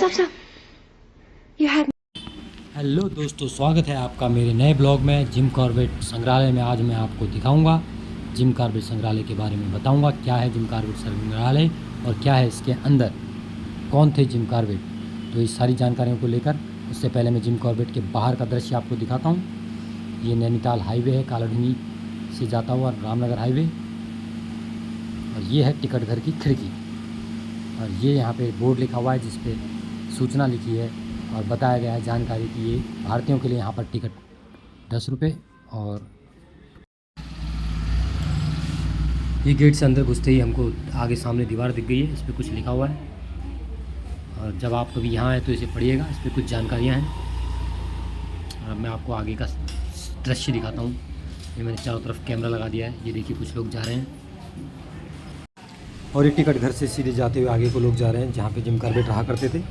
stop. You had hello दोस्तों, स्वागत है आपका मेरे नए ब्लॉग में। जिम कॉर्बेट संग्रहालय में आज मैं आपको दिखाऊंगा, जिम कॉर्बेट संग्रहालय के बारे में बताऊंगा। क्या है जिम कॉर्बेट संग्रहालय और क्या है इसके अंदर, कौन थे जिम कॉर्बेट, तो इस सारी जानकारियों को लेकर उससे पहले मैं जिम कॉर्बेट के बाहर का दृश्य आपको दिखाता हूँ। ये नैनीताल हाईवे है, कालाढूंगी से जाता हुआ रामनगर हाईवे, और ये है टिकट घर की खिड़की। और ये यहाँ पे बोर्ड लिखा हुआ है जिस पे सूचना लिखी है और बताया गया है जानकारी कि ये भारतीयों के लिए यहाँ पर टिकट 10 रुपये। और ये गेट से अंदर घुसते ही हमको आगे सामने दीवार दिख गई है, इस पर कुछ लिखा हुआ है। और जब आप कभी यहाँ आए तो इसे पढ़िएगा, इस पर कुछ जानकारियाँ हैं। और मैं आपको आगे का दृश्य दिखाता हूँ। ये मैंने चारों तरफ कैमरा लगा दिया है, ये देखिए कुछ लोग जा रहे हैं। और ये टिकट घर से सीधे जाते हुए आगे को लोग जा रहे हैं जहाँ पे जिम कॉर्बेट रहा करते थे,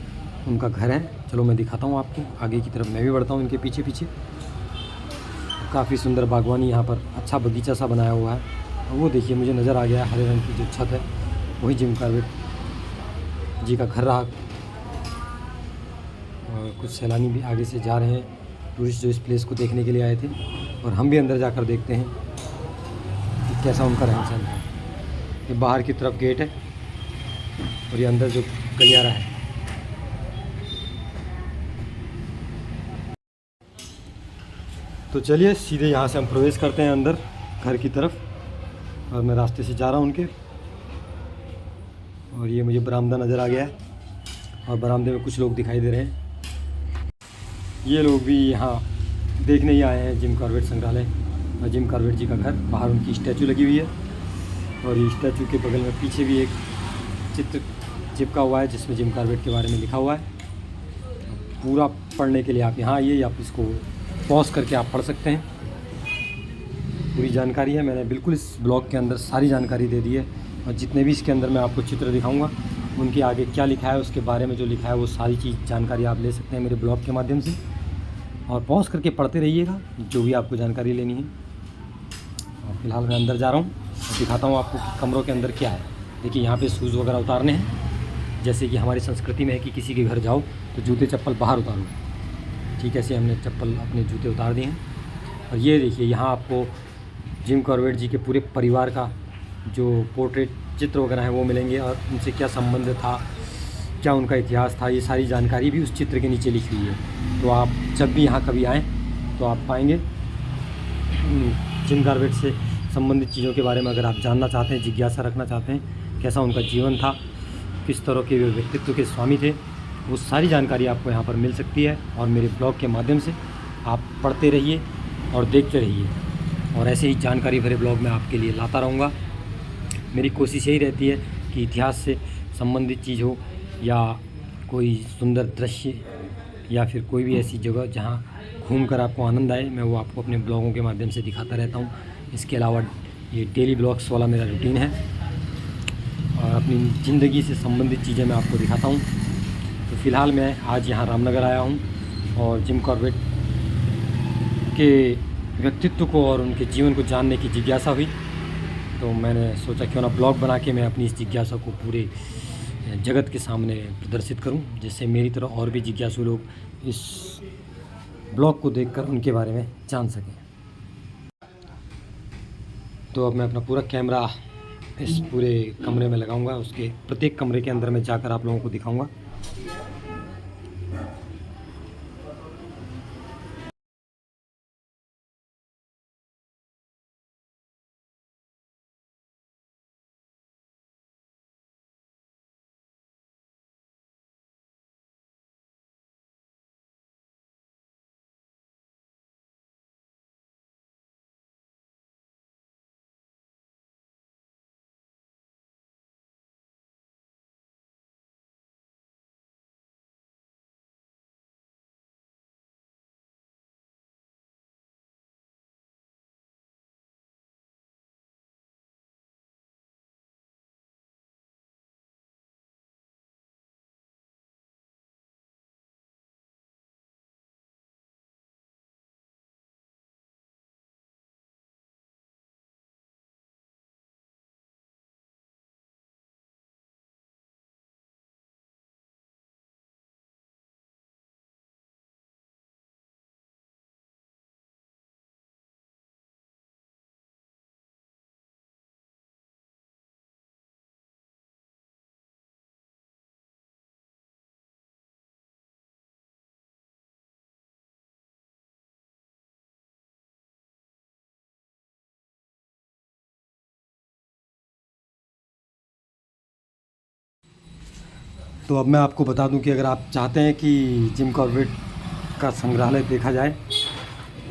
उनका घर है। चलो मैं दिखाता हूँ आपको, आगे की तरफ मैं भी बढ़ता हूँ इनके पीछे पीछे। काफ़ी सुंदर बागवानी, यहाँ पर अच्छा बगीचा सा बनाया हुआ है। और वो देखिए मुझे नज़र आ गया है हरे रंग की जो छत है, वही जिम कॉर्बेट जी का घर रहा। और कुछ सैलानी भी आगे से जा रहे हैं, टूरिस्ट जो इस प्लेस को देखने के लिए आए थे। और हम भी अंदर जाकर देखते हैं कि कैसा उनका रहन सहन है। ये बाहर की तरफ गेट है और ये अंदर जो गलियारा है। तो चलिए सीधे यहाँ से हम प्रवेश करते हैं अंदर घर की तरफ। और मैं रास्ते से जा रहा हूँ उनके, और ये मुझे बरामदा नज़र आ गया है और बरामदे में कुछ लोग दिखाई दे रहे हैं। ये लोग भी यहाँ देखने ही आए हैं जिम कॉर्बेट संग्रहालय और जिम कॉर्बेट जी का घर। बाहर उनकी स्टैचू लगी हुई है और ये स्टैचू के बगल में पीछे भी एक चित्र चिपका हुआ है जिसमें जिम कॉर्बेट के बारे में लिखा हुआ है। पूरा पढ़ने के लिए आप यहाँ आइए, आप इसको पॉज करके आप पढ़ सकते हैं। पूरी जानकारी है, मैंने बिल्कुल इस ब्लॉग के अंदर सारी जानकारी दे दी है। और जितने भी इसके अंदर मैं आपको चित्र दिखाऊंगा उनके आगे क्या लिखा है, उसके बारे में जो लिखा है वो सारी चीज़ जानकारी आप ले सकते हैं मेरे ब्लॉग के माध्यम से। और पॉज करके पढ़ते रहिएगा जो भी आपको जानकारी लेनी है। और फिलहाल मैं अंदर जा रहा हूँ और दिखाता हूँ आपको कि कमरों के अंदर क्या है। देखिए यहाँ पे शूज़ वगैरह उतारने हैं, जैसे कि हमारी संस्कृति में है कि किसी के घर जाओ तो जूते चप्पल बाहर उतारो। ठीक ऐसे हमने चप्पल अपने जूते उतार दिए हैं। और ये देखिए यहाँ आपको जिम कॉर्बेट जी के पूरे परिवार का जो पोर्ट्रेट चित्र वगैरह हैं वो मिलेंगे, और उनसे क्या संबंध था, क्या उनका इतिहास था, ये सारी जानकारी भी उस चित्र के नीचे लिखी हुई है। तो आप जब भी यहाँ कभी आएँ तो आप पाएंगे जिम कॉर्बेट से संबंधित चीज़ों के बारे में। अगर आप जानना चाहते हैं, जिज्ञासा रखना चाहते हैं कैसा उनका जीवन था, किस तरह के वे व्यक्तित्व के स्वामी थे, वो सारी जानकारी आपको यहाँ पर मिल सकती है। और मेरे ब्लॉग के माध्यम से आप पढ़ते रहिए और देखते रहिए, और ऐसे ही जानकारी भरे ब्लॉग मैं आपके लिए लाता रहूँगा। मेरी कोशिश यही रहती है कि इतिहास से संबंधित चीज़ हो, या कोई सुंदर दृश्य, या फिर कोई भी ऐसी जगह जहाँ घूमकर आपको आनंद आए, मैं वो आपको अपने ब्लॉगों के माध्यम से दिखाता रहता हूँ। इसके अलावा ये डेली ब्लॉग्स वाला मेरा रूटीन है और अपनी ज़िंदगी से संबंधित चीज़ें मैं आपको दिखाता हूँ। तो फ़िलहाल मैं आज यहाँ रामनगर आया हूँ और जिम कॉर्बेट के व्यक्तित्व को और उनके जीवन को जानने की जिज्ञासा हुई, तो मैंने सोचा क्यों ना ब्लॉग बना के मैं अपनी इस जिज्ञासा को पूरे जगत के सामने प्रदर्शित करूं, जिससे मेरी तरह और भी जिज्ञासु लोग इस ब्लॉग को देखकर उनके बारे में जान सकें। तो अब मैं अपना पूरा कैमरा इस पूरे कमरे में लगाऊंगा, उसके प्रत्येक कमरे के अंदर मैं जाकर आप लोगों को दिखाऊंगा। तो अब मैं आपको बता दूं कि अगर आप चाहते हैं कि जिम कॉर्बेट का संग्रहालय देखा जाए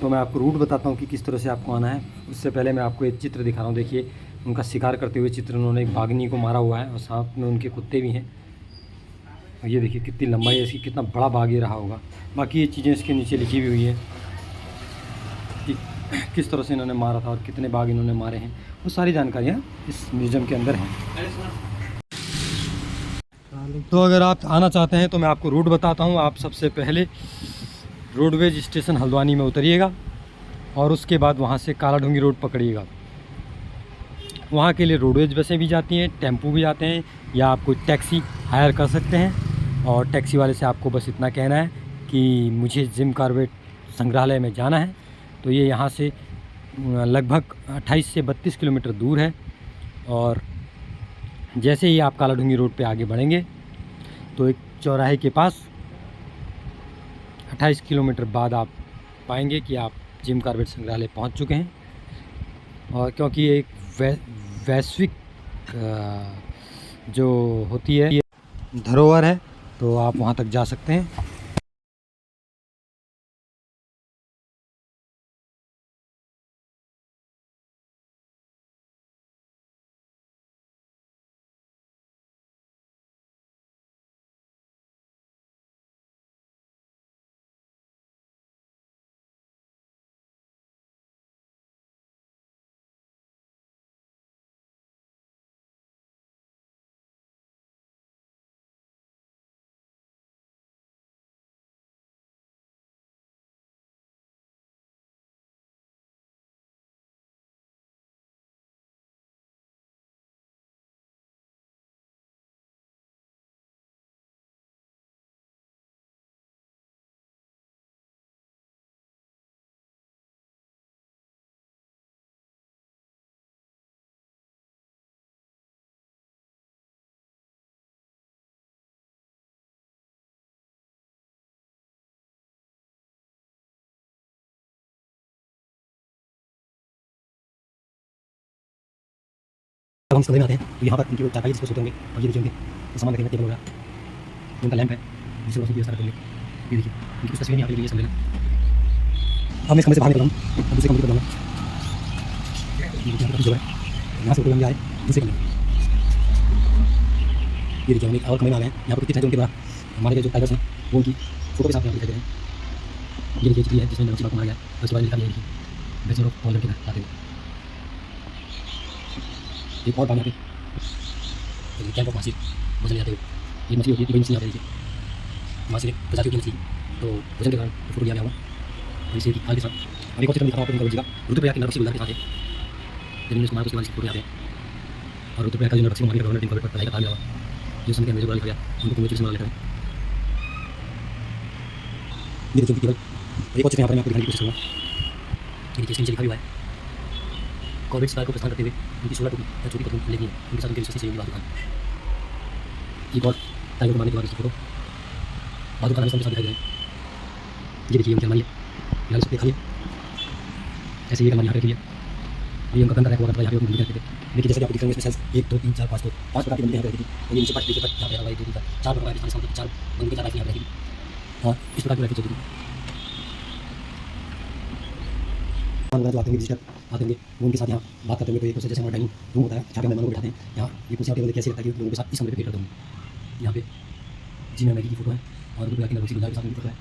तो मैं आपको रूट बताता हूं कि किस तरह से आपको आना है। उससे पहले मैं आपको एक चित्र दिखा रहा हूं। देखिए, उनका शिकार करते हुए चित्र, उन्होंने एक बाघनी को मारा हुआ है और साथ में उनके कुत्ते भी हैं। और ये देखिए कितनी लंबाई है इसकी, कितना बड़ा बाघ ये रहा होगा। बाकी ये चीज़ें इसके नीचे लिखी भी हुई है कि किस तरह से इन्होंने मारा था और कितने बाघ इन्होंने मारे हैं, वो सारी जानकारियाँ इस म्यूज़ियम के अंदर हैं। तो अगर आप आना चाहते हैं तो मैं आपको रूट बताता हूँ। आप सबसे पहले रोडवेज स्टेशन हल्द्वानी में उतरिएगा और उसके बाद वहाँ से कालाढूंगी रोड पकड़िएगा। वहाँ के लिए रोडवेज बसें भी जाती हैं, टेम्पू भी आते हैं, या आप कोई टैक्सी हायर कर सकते हैं। और टैक्सी वाले से आपको बस इतना कहना है कि मुझे जिम कॉर्बेट संग्रहालय में जाना है। तो ये यहाँ से लगभग 28 से 32 किलोमीटर दूर है। और जैसे ही आप कालाढूंगी रोड पे आगे बढ़ेंगे तो एक चौराहे के पास 28 किलोमीटर बाद आप पाएंगे कि आप जिम कॉर्बेट संग्रहालय पहुंच चुके हैं। और क्योंकि ये एक वैश्विक जो होती है धरोहर है, तो आप वहां तक जा सकते हैं। जब हम सवेरे आते हैं तो यहाँ पर उनकी चारपाई जिसको सोते होंगे, और ये देखिए उनके सामान रखेंगे, टेबल वगैरह, उनका लैंप है जिससे रोशनी की व्यवस्था करेंगे। ये देखिए उनकी कुछ तस्वीरें यहाँ पे लगी है। अब मैं इस कमरे से बाहर निकल रहा हूँ, अब दूसरे कमरे पर जाऊँगा। जो है यहाँ से उठे हम आए दूसरे कमरे। ये देखिए हम एक और कमरे में आ गए हैं। यहाँ पर कितने उनके द्वारा हमारे जो टाइगर्स हैं वो उनकी फोटो के साथ यहाँ दिखाई दे रहे हैं। ये देखिए चिट्ठी है जिसमें नमस्कार मारा गया है, उसके बाद लिखा गया है देखिए बैचलर ऑफ पॉलिटिकल आते हुए। एक और बात यहाँ पे कैंप ऑफ मासी भोजन जाते हुए, ये मछली होती है, मछली आती है मासी प्रजातियों की मछली। तो भोजन के कारण फोटो लिया गया हुआ और इसे हाल के साथ और एक और चित्र दिखा रहा हूँ आपको। रुद्रप्रयाग के नरसी गुलदार के साथ है जमीन कुमार उसके बाद फोटो आते हैं। और रुद्रप्रयाग का जो नरसी कुमार का गवर्नर टीम पर पढ़ाई का काम हुआ जो समय के अंदर लिखा गया उनको कुछ चीज़ लेकर मेरे जो केवल एक और चित्र यहाँ पर मैं आपको दिखाने की कोशिश करूँगा। देखिए इसके नीचे लिखा हुआ है कॉर्बेट स्टार को प्रस्थान करते हुए उनकी 16 टुकड़ी या छोटी पत्नी लेगी उनके साथ उनके विश्वासी सहयोगी बहादुर खान। एक और टाइगर को मारने के बाद उसकी फोटो बहादुर खान के साथ दिखाई दे रहे हैं। ये देखिए उनकी अलमारी है, यहाँ इसको देखा ऐसे ये अलमारी यहाँ पे रखी है। ये उनका गंदा रखा हुआ यहाँ पे उनको करते थे। देखिए जैसे आप दिख रहे हैं इसमें सेल्स 1 2 3 4 5 तो 5 प्रकार के बंदे यहाँ पे रखी थी। और ये नीचे पार्ट देखिए यहाँ पे हमारी 2 3 4 प्रकार के सामने 4 बंदे की चार यहाँ पे रखी थी और इस प्रकार की रखी थी। जो आते हैं विजिटर आते होंगे वो उनके साथ यहाँ बात करते होंगे। तो एक जैसे हमारा डाइनिंग रूम होता है जहाँ पे मेहमानों को बैठाते हैं, यहाँ ये कुर्सियाँ टेबल कैसे लगता है कि लोगों के साथ इस कमरे पे भेंट करते होंगे। यहाँ पे जी मैगी की फोटो है और रुद्रप्रयाग के नरसी गुलदार के साथ उनकी फोटो है।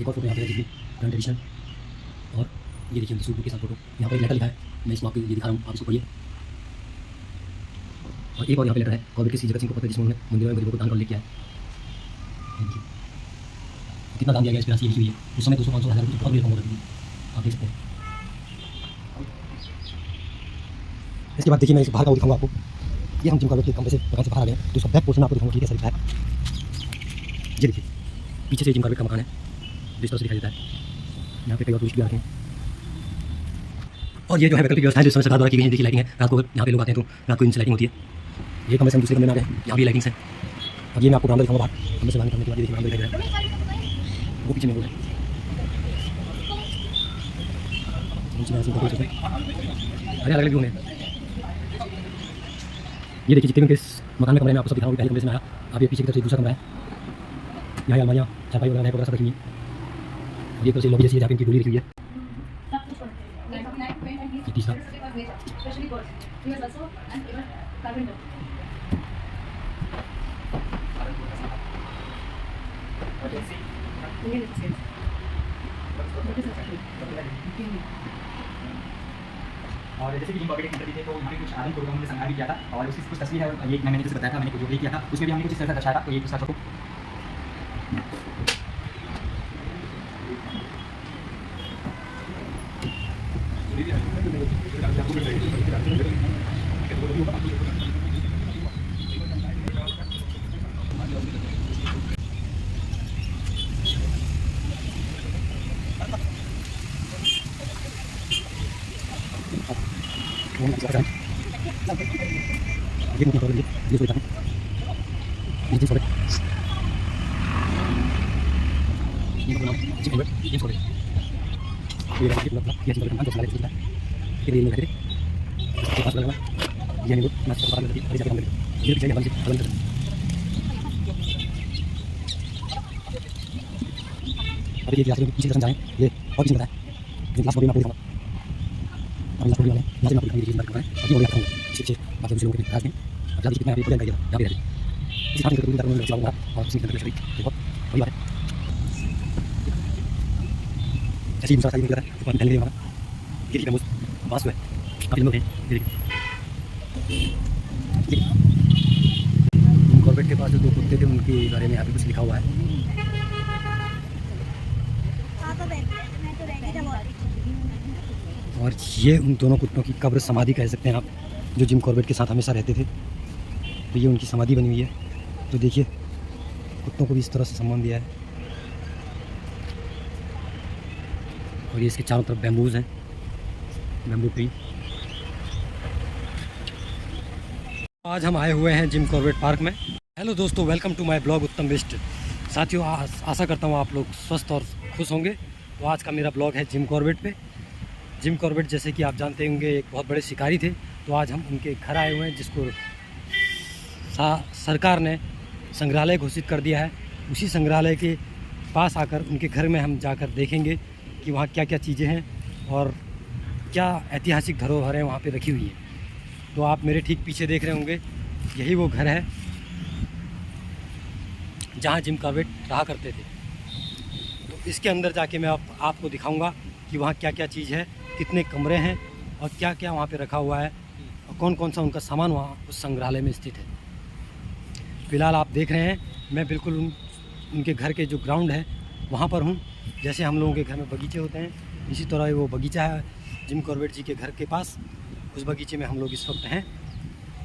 एक और फोटो यहाँ पे जिसकी ग्रैंड एडिशन और ये देखिए उनकी सूट के साथ फोटो। यहाँ पर एक लेटर लिखा है, मैं इसको आपको ये दिखा रहा हूँ, आप इसको पढ़िए। और एक और यहाँ पे लेटर है कॉर्बेट के श्री जगत सिंह को पत्र जिसमें उन्होंने मंदिरों में गरीबों को दान कर लेके आया। कितना दान दिया गया इस पर राशि लिखी हुई है। उस समय 200-500 हज़ार बहुत बड़ी रकम हो रही थी, आप देख सकते हैं। इसके बाद देखिए मैं इस बाहर का वो दिखाऊंगा आपको। ये हम जिम कॉर्बेट के कमरे से मकान से बाहर आ गए तो उसका बैक पोर्शन आपको दिखाऊंगा ठीक है सर है। ये देखिए पीछे से जिम कॉर्बेट का मकान है जिस तरह से दिखाई देता है। यहाँ पे कई और टूरिस्ट भी आते हैं। और ये जो है वैकल्पिक व्यवस्था है जो समय सरकार द्वारा की गई है। देखिए लाइटिंग है, रात को यहाँ पे लोग आते हैं तो रात को इनसे लाइटिंग होती है। ये कमरे से हम दूसरे कमरे में आ गए, यहाँ भी लाइटिंग्स है। अब ये मैं आपको बरामदा दिखाऊंगा बाहर कमरे से बाहर निकलने के बाद। ये देखिए बरामदा दिखाई दे रहा है, वो पीछे में वो है। अरे अलग अलग व्यू में ये देखिए जितने भी इस मकान में कमरे में आपको सब दिखाऊंगा। पहले कमरे से मैं आया आप ये पीछे की तरफ से दूसरा कमरा है, यहाँ अलमारियाँ चारपाई वगैरह वगैरह सब रखी हुई है। ये तरफ से लॉबी जैसी है जहाँ पे इनकी डोली रखी हुई है। ये तीसरा और जैसे कि जिम कॉर्बेट इंटरव्यू थे तो यहाँ पे कुछ आदमी को हमने संग्रह भी किया था और उसकी कुछ तस्वीर है, ये मैंने जैसे बताया था, मैंने कुछ प्ले किया था, उसमें भी हमने कुछ इस तरह से दर्शाया था। तो ये दूसरा फोटो अभी ये पीछे तरफ जाएँ, ये और पीछे बताएं, लेकिन लास्ट में आपको दिखाऊंगा। और लास्ट वाले यहाँ से मैं आपको दिखाऊंगी चीज़ बात करूँगा, अभी और दिखाऊंगा पीछे बाकी दूसरे लोगों के राज में। अब ज़्यादा कितना है पूरा इंडिया यहाँ पे रहते इसी खाने करके दूर चलाऊँगा और उसी के अंदर देखो वही बात है। ऐसे ही दूसरा साइड निकला है ऊपर ढलने वाला ये देखिए बांस जो है काफ़ी लोग हैं ये देखिए। कॉर्बेट के पास जो 2 कुत्ते थे उनके बारे में यहाँ पे कुछ लिखा हुआ है। और ये उन दोनों कुत्तों की कब्र समाधि कह सकते हैं आप, जो जिम कॉर्बेट के साथ हमेशा रहते थे। तो ये उनकी समाधि बनी हुई है। तो देखिए कुत्तों को भी इस तरह से सम्मान दिया है। और ये इसके चारों तरफ बैम्बूज हैं, बैम्बू ट्री। आज हम आए हुए हैं जिम कॉर्बेट पार्क में। हेलो दोस्तों, वेलकम टू माय ब्लॉग उत्तम बेस्ट। साथियों आशा करता हूँ आप लोग स्वस्थ और खुश होंगे। तो आज का मेरा ब्लॉग है जिम कॉर्बेट पे। जिम कॉर्बेट जैसे कि आप जानते होंगे एक बहुत बड़े शिकारी थे। तो आज हम उनके घर आए हुए हैं जिसको सरकार ने संग्रहालय घोषित कर दिया है। उसी संग्रहालय के पास आकर उनके घर में हम जाकर देखेंगे कि वहाँ क्या क्या चीज़ें हैं और क्या ऐतिहासिक धरोहरें वहाँ पे रखी हुई हैं। तो आप मेरे ठीक पीछे देख रहे होंगे, यही वो घर है जहाँ जिम कॉर्बेट रहा करते थे। तो इसके अंदर जाके मैं आपको दिखाऊंगा कि वहाँ क्या क्या चीज़ है, कितने कमरे हैं और क्या क्या वहाँ पे रखा हुआ है और कौन कौन सा उनका सामान वहाँ उस संग्रहालय में स्थित है। फ़िलहाल आप देख रहे हैं मैं बिल्कुल उनके घर के जो ग्राउंड है वहाँ पर हूँ। जैसे हम लोगों के घर में बगीचे होते हैं, इसी तरह वो बगीचा है जिम कॉर्बेट जी के घर के पास। उस बगीचे में हम लोग इस वक्त हैं।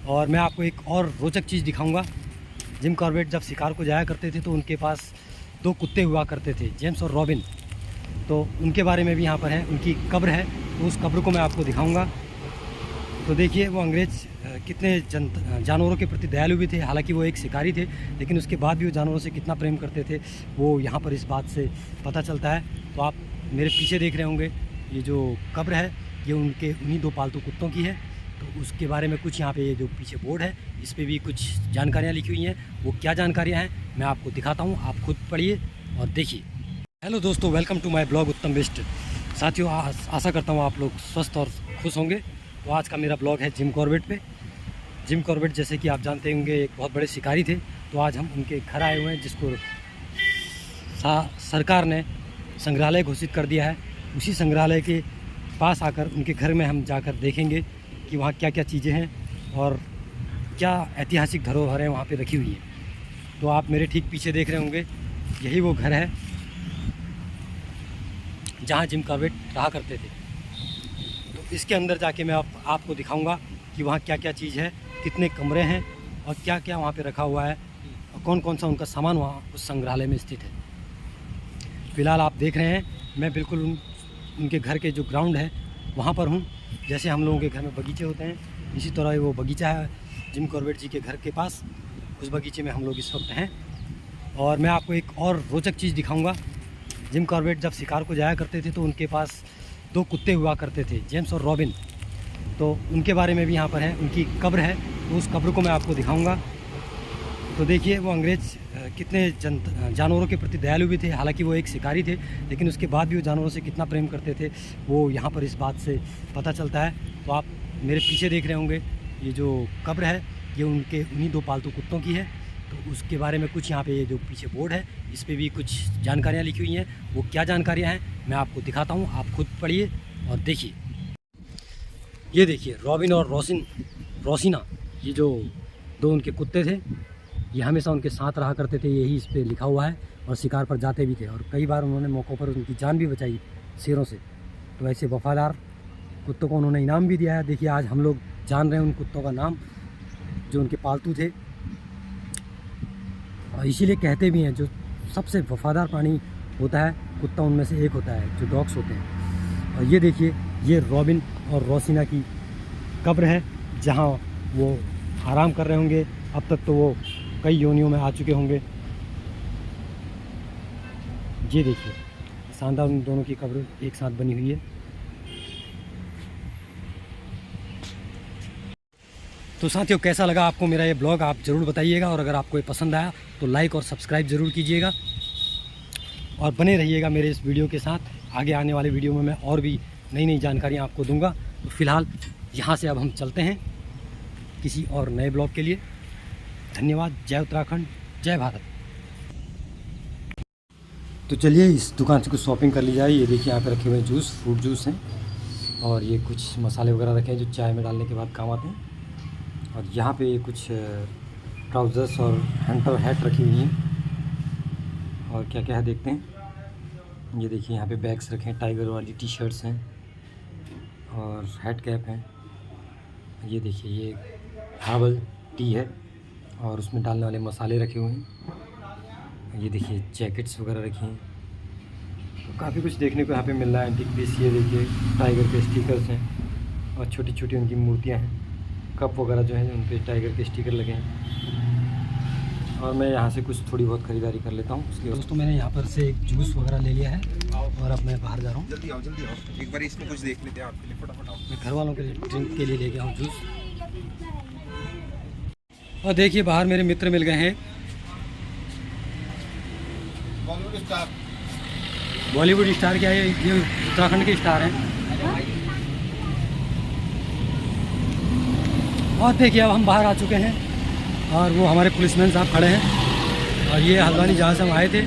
और मैं आपको एक और रोचक चीज़ दिखाऊंगा। जिम कॉर्बेट जब शिकार को जाया करते थे तो उनके पास 2 कुत्ते हुआ करते थे, जेम्स और रॉबिन। तो उनके बारे में भी यहाँ पर है, उनकी कब्र है। तो उस कब्र को मैं आपको दिखाऊंगा। तो देखिए वो अंग्रेज़ कितने जानवरों के प्रति दयालु भी थे। हालांकि वो एक शिकारी थे, लेकिन उसके बाद भी वो जानवरों से कितना प्रेम करते थे वो यहाँ पर इस बात से पता चलता है। तो आप मेरे पीछे देख रहे होंगे, ये जो कब्र है ये उन्हीं 2 पालतू कुत्तों की है। तो उसके बारे में कुछ यहाँ पे ये जो पीछे बोर्ड है इस पर भी कुछ जानकारियाँ लिखी हुई हैं। वो क्या जानकारियाँ हैं मैं आपको दिखाता हूँ, आप खुद पढ़िए और देखिए। हेलो दोस्तों, वेलकम टू माय ब्लॉग उत्तम बेस्ट। साथियों आशा करता हूँ आप लोग स्वस्थ और खुश होंगे। तो आज का मेरा ब्लॉग है जिम कॉर्बेट पे। जिम कॉर्बेट जैसे कि आप जानते होंगे एक बहुत बड़े शिकारी थे। तो आज हम उनके घर आए हुए हैं जिसको सरकार ने संग्रहालय घोषित कर दिया है। उसी संग्रहालय के पास आकर उनके घर में हम जाकर देखेंगे कि वहाँ क्या क्या चीज़ें हैं और क्या ऐतिहासिक धरोहरें वहाँ पे रखी हुई हैं। तो आप मेरे ठीक पीछे देख रहे होंगे, यही वो घर है जहाँ जिम कॉर्बेट रहा करते थे। तो इसके अंदर जाके मैं आपको दिखाऊंगा कि वहाँ क्या क्या चीज़ है, कितने कमरे हैं और क्या क्या वहाँ पे रखा हुआ है और कौन कौन सा उनका सामान वहाँ उस संग्रहालय में स्थित है। फ़िलहाल आप देख रहे हैं मैं बिल्कुल उनके घर के जो ग्राउंड है वहाँ पर हूँ। जैसे हम लोगों के घर में बगीचे होते हैं, इसी तरह वो बगीचा है जिम कॉर्बेट जी के घर के पास। उस बगीचे में हम लोग इस वक्त हैं। और मैं आपको एक और रोचक चीज़ दिखाऊंगा। जिम कॉर्बेट जब शिकार को जाया करते थे तो उनके पास 2 कुत्ते हुआ करते थे, जेम्स और रॉबिन। तो उनके बारे में भी यहाँ पर है, उनकी कब्र है। तो उस कब्र को मैं आपको दिखाऊंगा। तो देखिए वो अंग्रेज कितने जानवरों के प्रति दयालु भी थे। हालांकि वो एक शिकारी थे, लेकिन उसके बाद भी वो जानवरों से कितना प्रेम करते थे वो यहाँ पर इस बात से पता चलता है। तो आप मेरे पीछे देख रहे होंगे ये जो कब्र है, ये उन्हीं 2 पालतू कुत्तों की है। तो उसके बारे में कुछ यहाँ पे ये जो पीछे बोर्ड है, इस पर भी कुछ जानकारियाँ लिखी हुई हैं। वो क्या जानकारियाँ हैं मैं आपको दिखाता हूँ, आप खुद पढ़िए और देखिए। ये देखिए रॉबिन और रोसिना, ये जो 2 उनके कुत्ते थे, ये हमेशा उनके साथ रहा करते थे, यही इस पर लिखा हुआ है। और शिकार पर जाते भी थे और कई बार उन्होंने मौक़ों पर उनकी जान भी बचाई शेरों से। तो ऐसे वफ़ादार कुत्तों को उन्होंने इनाम भी दिया है। देखिए आज हम लोग जान रहे हैं उन कुत्तों का नाम जो उनके पालतू थे। और इसीलिए कहते भी हैं जो सबसे वफ़ादार प्राणी होता है कुत्ता, उनमें से एक होता है, जो डॉग्स होते हैं। और ये देखिए ये रॉबिन और रोसिना की कब्र है, जहाँ वो आराम कर रहे होंगे। अब तक तो वो कई योनियों में आ चुके होंगे। ये देखिए शानदार उन दोनों की कब्र एक साथ बनी हुई है। तो साथियों कैसा लगा आपको मेरा ये ब्लॉग, आप ज़रूर बताइएगा। और अगर आपको ये पसंद आया तो लाइक और सब्सक्राइब ज़रूर कीजिएगा और बने रहिएगा मेरे इस वीडियो के साथ। आगे आने वाले वीडियो में मैं और भी नई नई जानकारियाँ आपको दूंगा। तो फिलहाल यहाँ से अब हम चलते हैं किसी और नए ब्लॉग के लिए। धन्यवाद। जय उत्तराखंड, जय भारत। तो चलिए इस दुकान से कुछ शॉपिंग कर ली जाए। ये देखिए यहाँ पे रखे हुए जूस, फ्रूट जूस हैं, और ये कुछ मसाले वगैरह रखे हैं जो चाय में डालने के बाद काम आते हैं। और यहाँ पे कुछ ट्राउज़र्स और हंटर हैट रखी हुई हैं। और क्या क्या है देखते हैं। ये देखिए यहाँ पे बैग्स रखे हैं, टाइगर वाली टी-शर्ट्स हैं और हेड कैप हैं। ये देखिए ये हर्बल टी है और उसमें डालने वाले मसाले रखे हुए हैं। ये देखिए जैकेट्स वगैरह रखी हैं। तो काफ़ी कुछ देखने को यहाँ पे मिल रहा है। एंटीक पीस, ये देखिए टाइगर के स्टिकर्स हैं और छोटी छोटी उनकी मूर्तियाँ हैं। कप वगैरह जो है उन पे टाइगर के स्टिकर लगे हैं। और मैं यहाँ से कुछ थोड़ी बहुत ख़रीदारी कर लेता हूँ। उसके दोस्तों मैंने यहाँ पर से एक जूस वगैरह ले लिया है और अब मैं बाहर जा रहा हूँ। जल्दी आओ एक बार इसमें कुछ देख लेते हैं आपके लिए, फटाफट आओ। मैं घर वालों के लिए ड्रिंक के लिए ले गया हूँ जूस। और देखिए बाहर मेरे मित्र मिल गए हैं, बॉलीवुड स्टार। क्या है ये उत्तराखंड के स्टार हैं। और देखिए अब हम बाहर आ चुके हैं और वो हमारे पुलिसमैन साहब खड़े हैं। और ये हल्द्वानी जहाँ से हम आए थे